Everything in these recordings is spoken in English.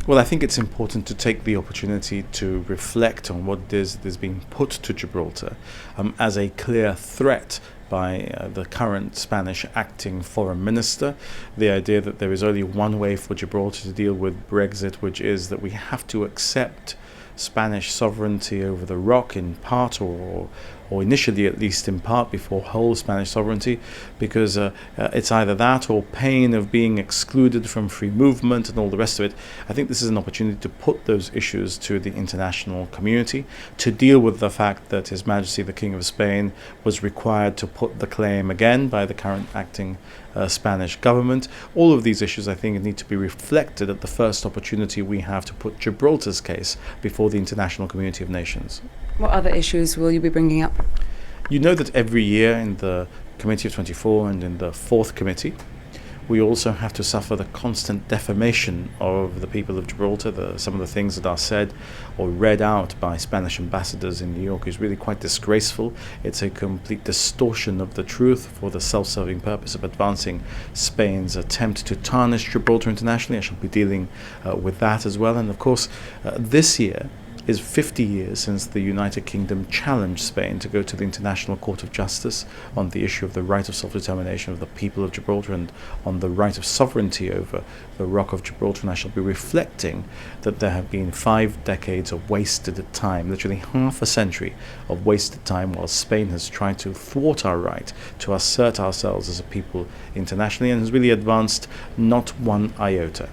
Well, I think it's important to take the opportunity to reflect on what it is that is being put to Gibraltar as a clear threat by the current Spanish acting foreign minister. The idea that there is only one way for Gibraltar to deal with Brexit, which is that we have to accept Spanish sovereignty over the rock in part, or initially at least in part, before whole Spanish sovereignty, because it's either that or pain of being excluded from free movement and all the rest of it. I think this is an opportunity to put those issues to the international community, to deal with the fact that His Majesty the King of Spain was required to put the claim again by the current acting Spanish government. All of these issues, I think, need to be reflected at the first opportunity we have to put Gibraltar's case before the international community of nations. What other issues will you be bringing up? You know that every year in the Committee of 24 and in the Fourth Committee, we also have to suffer the constant defamation of the people of Gibraltar. Some of the things that are said or read out by Spanish ambassadors in New York is really quite disgraceful. It's a complete distortion of the truth for the self-serving purpose of advancing Spain's attempt to tarnish Gibraltar internationally. I shall be dealing with that as well. And of course, this year is 50 years since the United Kingdom challenged Spain to go to the International Court of Justice on the issue of the right of self-determination of the people of Gibraltar and on the right of sovereignty over the Rock of Gibraltar. And I shall be reflecting that there have been 5 decades of wasted time, literally half a century of wasted time, while Spain has tried to thwart our right to assert ourselves as a people internationally and has really advanced not one iota.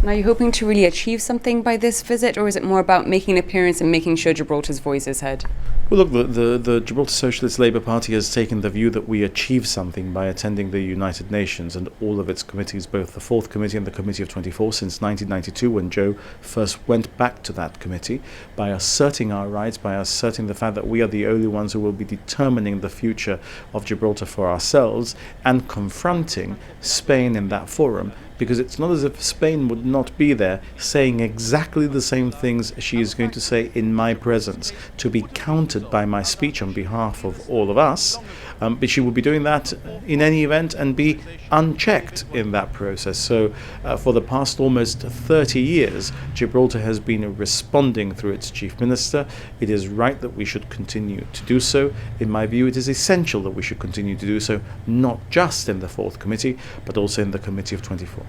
Are you hoping to really achieve something by this visit, or is it more about making an appearance and making sure Gibraltar's voice is heard? Well, look, the Gibraltar Socialist Labour Party has taken the view that we achieve something by attending the United Nations and all of its committees, both the Fourth Committee and the Committee of 24, since 1992, when Joe first went back to that committee, by asserting our rights, by asserting the fact that we are the only ones who will be determining the future of Gibraltar for ourselves, and confronting Spain in that forum. Because it's not as if Spain would not be there saying exactly the same things she is going to say in my presence, to be countered by my speech on behalf of all of us. But she will be doing that in any event and be unchecked in that process. So for the past almost 30 years, Gibraltar has been responding through its chief minister. It is right that we should continue to do so. In my view, it is essential that we should continue to do so, not just in the Fourth Committee, but also in the Committee of 24.